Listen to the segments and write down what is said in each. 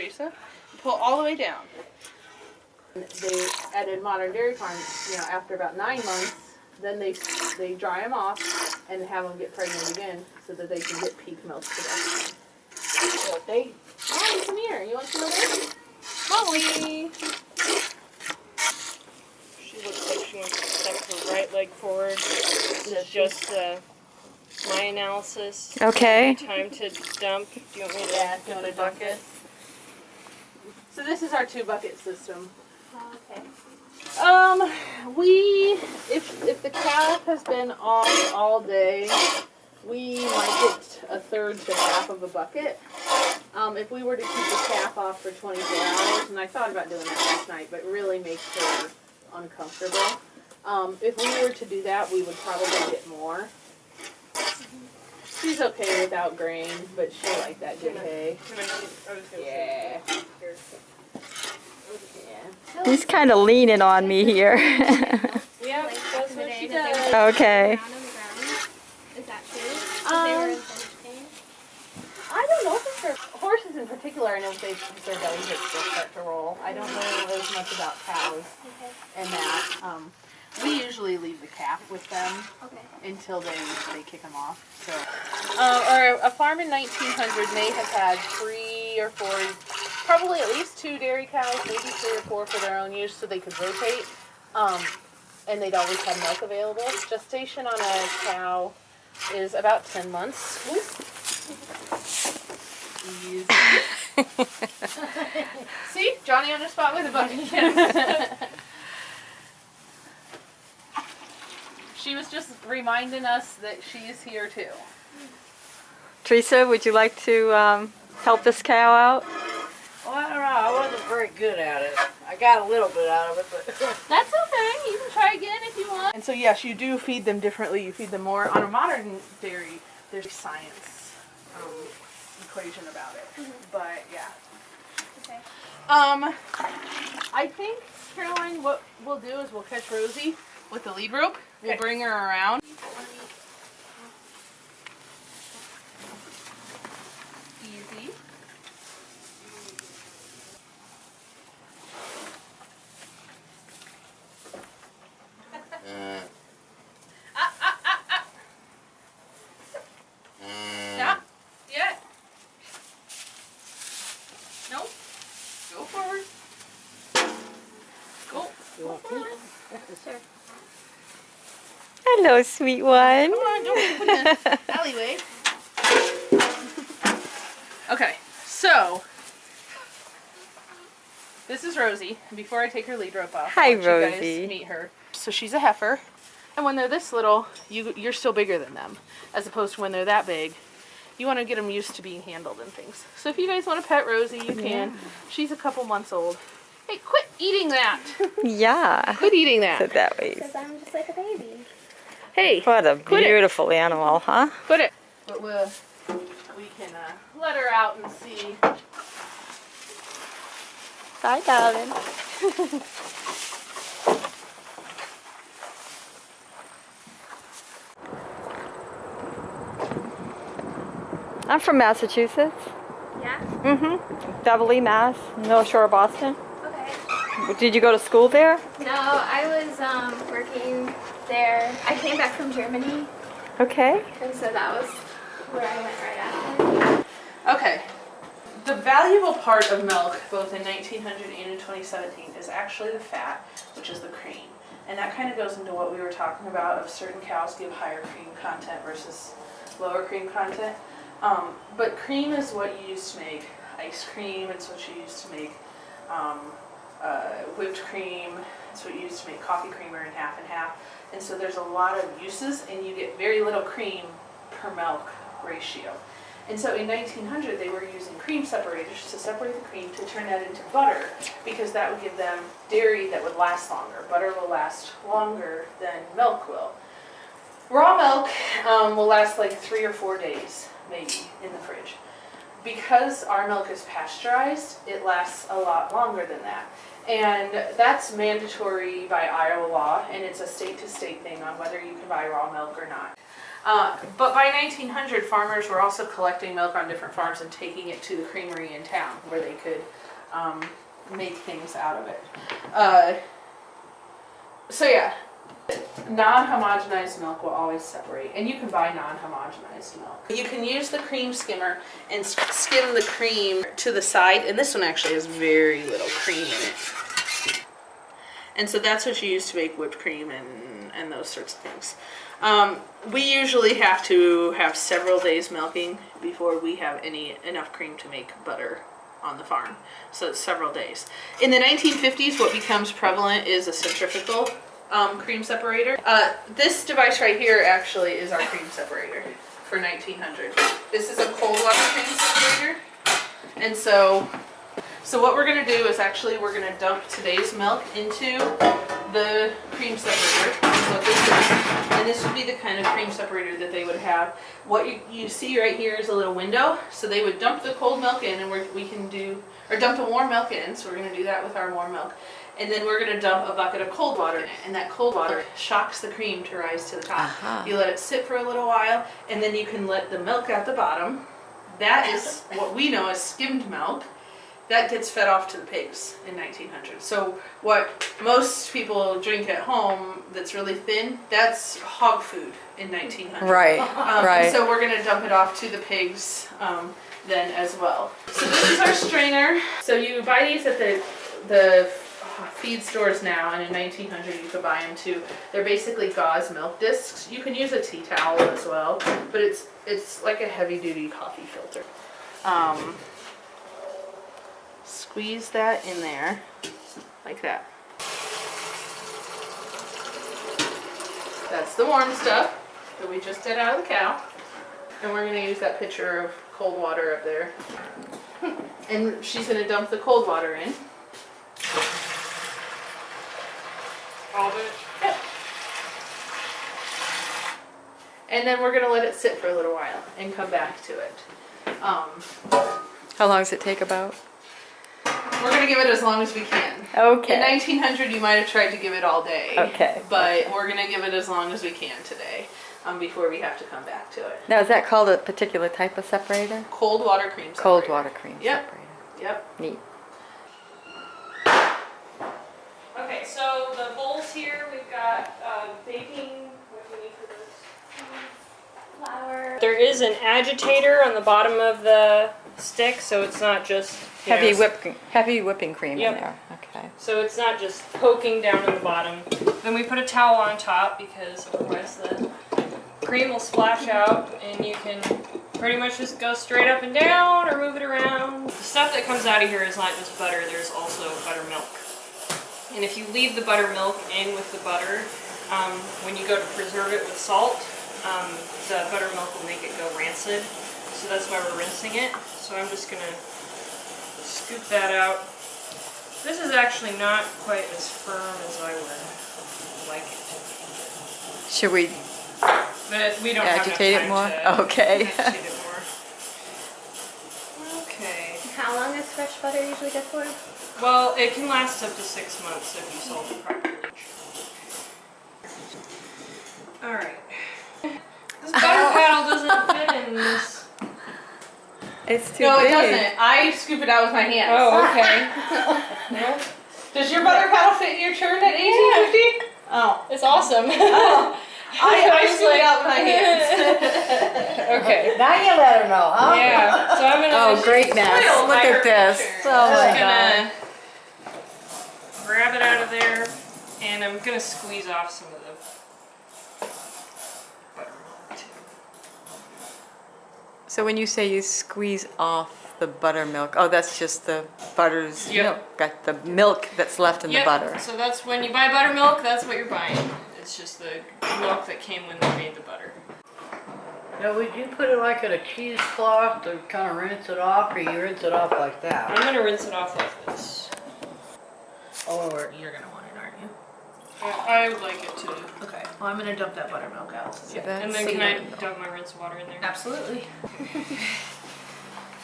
Teresa. Pull all the way down. They added modern dairy farms, after about 9 months. Then they dry them off and have them get pregnant again so that they can get peak milk production. So Molly, come here. You want some of this? Molly! She looks like she wants to step her right leg forward. This is just my analysis. Okay. Time to dump. Do you want me to get the bucket? So this is our 2-bucket system. Okay. If the calf has been on all day, we might get a third to half of a bucket. If we were to keep the calf off for 24 hours, and I thought about doing that last night, but it really makes her uncomfortable. If we were to do that, we would probably get more. She's okay without grain, but she'll like that good hay. Yeah. He's kind of leaning on me here. Yeah, that's what she does. Okay. Is that true? I don't know for sure. Horses in particular, I know their belly hurts will start to roll. I don't know as much about cows and that. We usually leave the calf with them until they kick them off. So, or a farm in 1900 may have had 3 or 4, probably at least 2 dairy cows, maybe 3 or 4 for their own use, so they could rotate. And they'd always have milk available. Gestation on a cow is about 10 months. Easy. See, Johnny on the spot with a bucket. She was just reminding us that she's here too. Teresa, would you like to help this cow out? Well, I don't know. I wasn't very good at it. I got a little bit out of it, but... That's okay. You can try again if you want. And so, yes, you do feed them differently. You feed them more. On a modern dairy, there's a science equation about it. But, yeah. Okay. I think, Caroline, what we'll do is we'll catch Rosie with the lead rope. We'll bring her around. Easy. Stop. Yeah. Nope. Go forward. Go forward. Sure. Hello, sweet one. Come on, don't put in the alleyway. Okay, so this is Rosie. Before I take her lead rope off, Hi, I'll let Rosie. you guys meet her. So she's a heifer, and when they're this little, you're still bigger than them, as opposed to when they're that big. You want to get them used to being handled and things. So if you guys want to pet Rosie, you can. She's a couple months old. Hey, quit eating that! Yeah. Quit eating that! Said that way. Because I'm just like a baby. Hey, What a Quit it. beautiful animal, huh? quit it! But we can let her out and see. Bye, darling. I'm from Massachusetts. Yeah? Beverly, Mass. North Shore of Boston. Okay. Did you go to school there? No, I was working there. I came back from Germany, Okay. and so that was where I went right after. Okay. The valuable part of milk, both in 1900 and in 2017, is actually the fat, which is the cream. And that kind of goes into what we were talking about of certain cows give higher cream content versus lower cream content. But cream is what you use to make ice cream. It's what you use to make whipped cream. It's what you use to make coffee creamer in half and half. And so there's a lot of uses, and you get very little cream per milk ratio. And so in 1900, they were using cream separators to separate the cream to turn that into butter, because that would give them dairy that would last longer. Butter will last longer than milk will. Raw milk will last like 3 or 4 days, maybe, in the fridge. Because our milk is pasteurized, it lasts a lot longer than that. And that's mandatory by Iowa law, and it's a state-to-state thing on whether you can buy raw milk or not. But by 1900, farmers were also collecting milk on different farms and taking it to the creamery in town where they could make things out of it. So yeah, non-homogenized milk will always separate, and you can buy non-homogenized milk. You can use the cream skimmer and skim the cream to the side, and this one actually has very little cream in it. And so that's what you use to make whipped cream and those sorts of things. We usually have to have several days milking before we have enough cream to make butter on the farm. So it's several days. In the 1950s, what becomes prevalent is a centrifugal cream separator. This device right here actually is our cream separator for 1900. This is a cold water cream separator. And so what we're going to do is actually we're going to dump today's milk into the cream separator. That's what this is. And this would be the kind of cream separator that they would have. What you see right here is a little window. So they would dump the cold milk in, and we can do, or dump the warm milk in. So we're going to do that with our warm milk. And then we're going to dump a bucket of cold water in it. And that cold water shocks the cream to rise to the top. You let it sit for a little while, and then you can let the milk at the bottom. That is what we know as skimmed milk. That gets fed off to the pigs in 1900. So what most people drink at home that's really thin, that's hog food in 1900. Right, right. And so we're going to dump it off to the pigs then as well. So this is our strainer. So you buy these at the feed stores now, and in 1900 you could buy them too. They're basically gauze milk discs. You can use a tea towel as well, but it's like a heavy-duty coffee filter. Squeeze that in there, like that. That's the warm stuff that we just did out of the cow. And we're gonna use that pitcher of cold water up there. And she's gonna dump the cold water in. All of it? Yep. And then we're gonna let it sit for a little while and come back to it. How long does it take about? We're gonna give it as long as we can. Okay. In 1900, you might have tried to give it all day. Okay. But we're gonna give it as long as we can today, before we have to come back to it. Now, is that called a particular type of separator? Cold water cream separator. Cold water cream Yep. separator. Yep. Neat. Okay, so the bowls here, we've got baking, what do we need for this? Flour. There is an agitator on the bottom of the stick, so it's not just you Heavy know, whipping cream Yep. in there. Okay. So it's not just poking down on the bottom. Then we put a towel on top because otherwise the cream will splash out, and you can pretty much just go straight up and down or move it around. The stuff that comes out of here is not just butter, there's also buttermilk. And if you leave the buttermilk in with the butter, when you go to preserve it with salt, the buttermilk will make it go rancid. So that's why we're rinsing it. So I'm just gonna scoop that out. This is actually not quite as firm as I would like it to be. Should we But we don't agitate have it enough more? time to Okay. agitate it more. Okay. How long does fresh butter usually go for? Well, it can last up to 6 months if you salt it properly. Alright. This butter paddle doesn't fit in this. It's too No, big. it doesn't. I scoop it out with my hands. Oh, okay. No, Does your butter paddle fit in your churn at 1850? Oh. it's awesome. Oh. I scoop it out with my hands. Okay. Now you let her know, huh? Yeah. So I'm gonna. Oh, greatness. Spoiled Look by at her this. picture. Oh my I'm god. gonna grab it out of there, and I'm gonna squeeze off some of the buttermilk too. So when you say you squeeze off the buttermilk, oh, that's just the butter's Yep. milk. Got the milk that's left in the butter. So that's when you buy buttermilk, that's what you're buying. It's just the milk that came when they made the butter. Now, would you put it like in a cheesecloth to kind of rinse it off, or you rinse it off like that? I'm gonna rinse it off like this. Or you're gonna want it, aren't you? I would like it to. Okay. Well, I'm gonna dump that buttermilk out. So And that's then can I dump my rinse water in there? Absolutely.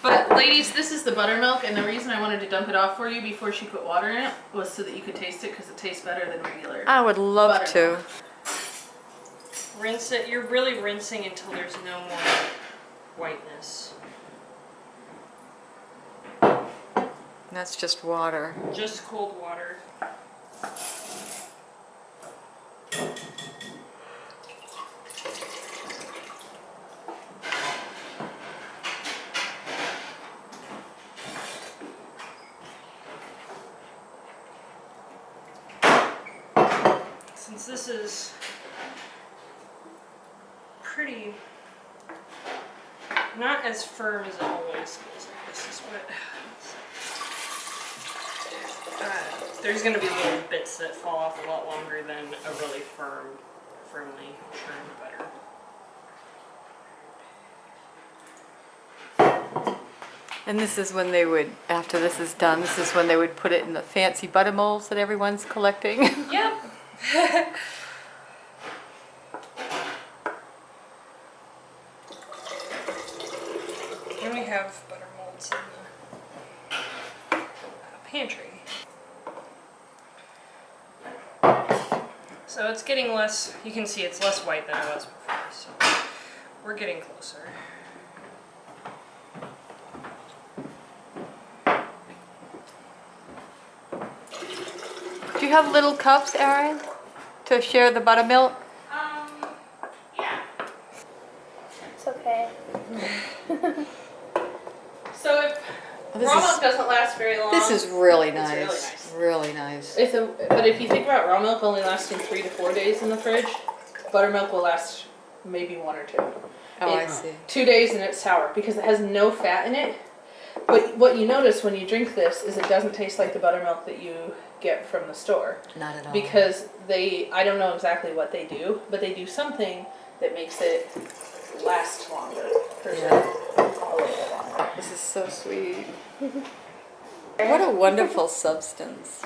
But ladies, this is the buttermilk, and the reason I wanted to dump it off for you before she put water in it was so that you could taste it, because it tastes better than regular. I would love to. Buttermilk. rinse it. You're really rinsing until there's no more whiteness. That's just water. Just cold water. Since this is pretty, not as firm as it always feels like, this is what, there's going to be little bits that fall off a lot longer than a really firmly churned butter. And this is when they would, after this is done, this is when they would put it in the fancy butter molds that everyone's collecting. Yep. And we have butter molds in the pantry. So it's getting less, you can see it's less white than it was before, so we're getting closer. Do you have little cups, Erin, to share the buttermilk? Yeah. It's okay. So if This raw is- milk doesn't last very long. This is really It's really nice. nice. Really nice. But if you think about raw milk only lasting 3 to 4 days in the fridge, buttermilk will last maybe 1 or 2. Oh, I It- see. 2 days and it's sour because it has no fat in it. But what you notice when you drink this is it doesn't taste like the buttermilk that you get from the store. Not at all. Because I don't know exactly what they do, but they do something that makes it last longer. Preserve a little bit longer. This is so sweet. What a wonderful substance.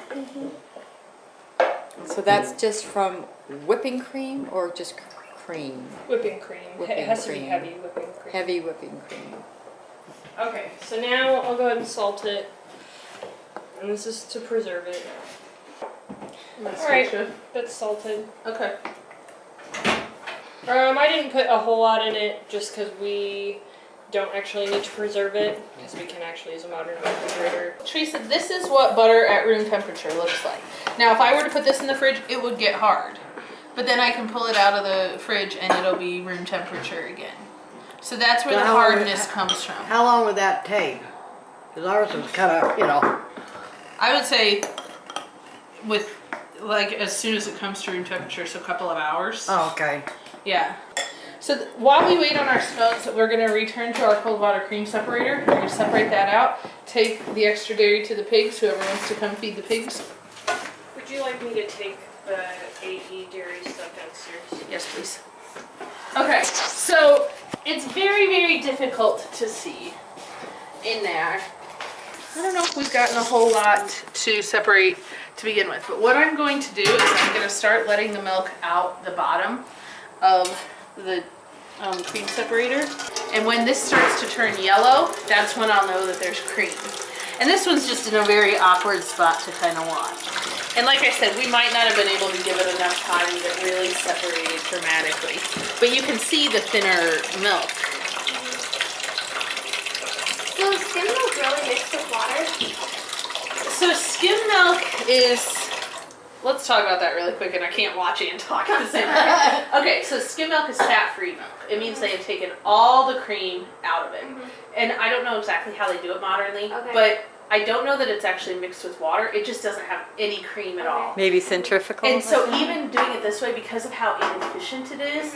So that's just from whipping cream or just cream? Whipping cream. Whipping It has to be cream. heavy whipping cream. Heavy whipping cream. Okay, so now I'll go ahead and salt it. And this is to preserve it. Alright, that's salted. Okay. I didn't put a whole lot in it just because we don't actually need to preserve it, because we can actually use a modern refrigerator. Teresa, this is what butter at room temperature looks like. Now, if I were to put this in the fridge, it would get hard. But then I can pull it out of the fridge and it'll be room temperature again. So that's where the Now, hardness comes from. How long would that take? Because ours was kind of, you know. I would say with, like, as soon as it comes to room temperature, so a couple of hours. Oh, okay. Yeah. So while we wait on our scones, we're going to return to our cold water cream separator. We're going to separate that out, take the extra dairy to the pigs, whoever wants to come feed the pigs. Would you like me to take the AE dairy stuff downstairs? Yes, please. Okay, so it's very, very difficult to see in there. I don't know if we've gotten a whole lot to separate to begin with, but what I'm going to do is I'm going to start letting the milk out the bottom of the cream separator. And when this starts to turn yellow, that's when I'll know that there's cream. And this one's just in a very awkward spot to kind of watch. And like I said, we might not have been able to give it enough time to get really separated dramatically. But you can see the thinner milk. So is skim milk really mixed with water? So skim milk is, let's talk about that really quick, and I can't watch it and talk at the same time. Okay, so skim milk is fat-free milk. It means they have taken all the cream out of it. And I don't know exactly how they do it modernly, Okay. but I don't know that it's actually mixed with water. It just doesn't have any cream at all. Maybe centrifugal? And so even doing it this way, because of how inefficient it is,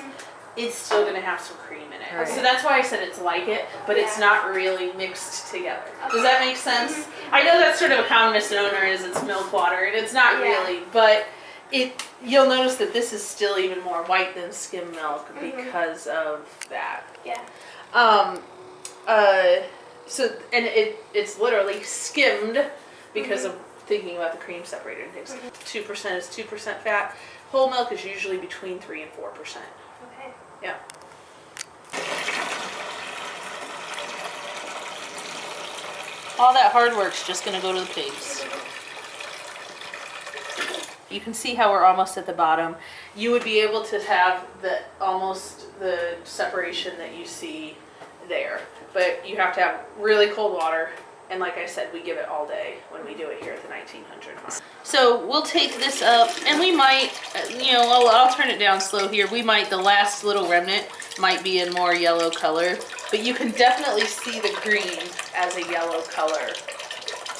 it's still going to have some cream in it. Right. So that's why I said it's like it, but it's Yeah. not really mixed together. Does that make sense? I know that's sort of a common misnomer is it's milk water, and it's not Yeah. really, but you'll notice that this is still even more white than skim milk because of that. Yeah. So and it's literally skimmed because of thinking about the cream separator and things. 2% is 2% fat. Whole milk is usually between 3 and 4%. Okay. Yeah. All that hard work's just gonna go to the pigs. you can see how we're almost at the bottom. You would be able to have almost the separation that you see there. But you have to have really cold water. And like I said, we give it all day when we do it here at the 1900 farm. So we'll take this up, and we might, I'll turn it down slow here. We might, the last little remnant might be in more yellow color, but you can definitely see the green as a yellow color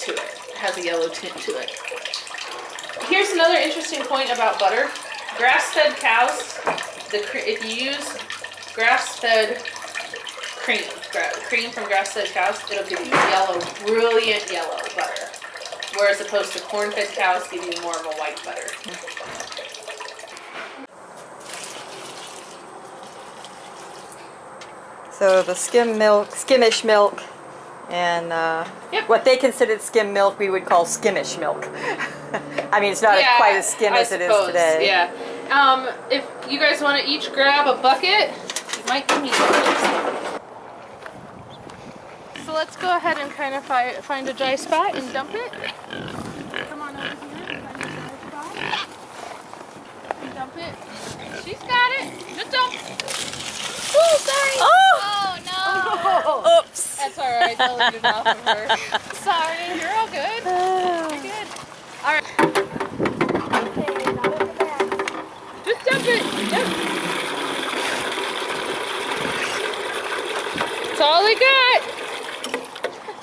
to it. It has a yellow tint to it. Here's another interesting point about butter. Grass-fed cows, if you use grass-fed cream from grass-fed cows, it'll give you yellow, brilliant yellow butter. Whereas opposed to corn-fed cows give you more of a white butter. So the skimmish milk, and what they considered skim milk, we would call skimmish milk. I mean, it's not quite as skim as it is today. Yeah. If you guys want to each grab a bucket, you might give me buckets. So let's go ahead and kind of find a dry spot and dump it. Come on over here, find a dry spot. And dump it. She's got it. Just dump. Oh, sorry. Oh no! Oops. That's all right. I'll get it off of her. Sorry. You're all good. You're good. All right. Okay, not over there. Just dump it. Yep. That's all they got.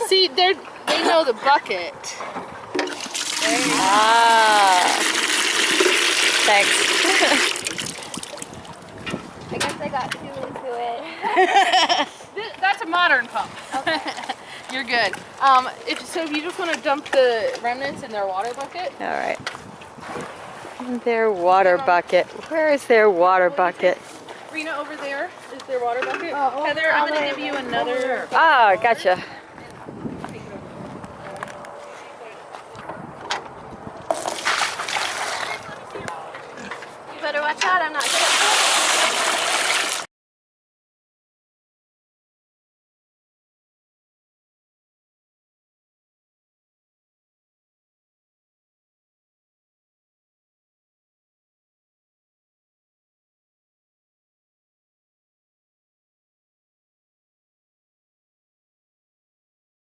See, they know the bucket. Thanks. I guess I got too into it. That's a modern pump. Okay. You're good. If you just want to dump the remnants in their water bucket. All right. Their water bucket. Where is their water bucket? Rena, over there is their water bucket. Oh, Heather, I'm going to give you another. Ah, gotcha. You better watch out, I'm not good at